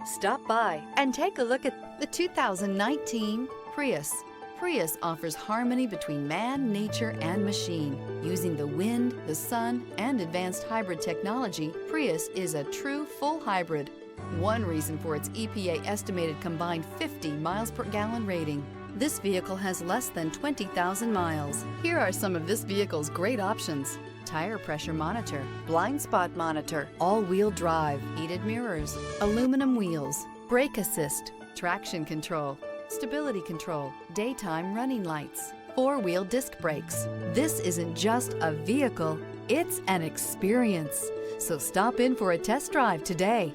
Stop by and take a look at the 2019 Prius. Prius offers harmony between man, nature, and machine. Using the wind, the sun, and advanced hybrid technology, Prius is a true full hybrid. One reason for its EPA estimated combined 50 miles per gallon rating. This vehicle has less than 20,000 miles. Here are some of this vehicle's great options: tire pressure monitor, blind spot monitor, all-wheel drive, heated mirrors, aluminum wheels, brake assist, traction control, stability control, daytime running lights, four-wheel disc brakes. This isn't just a vehicle, it's an experience. So stop in for a test drive today.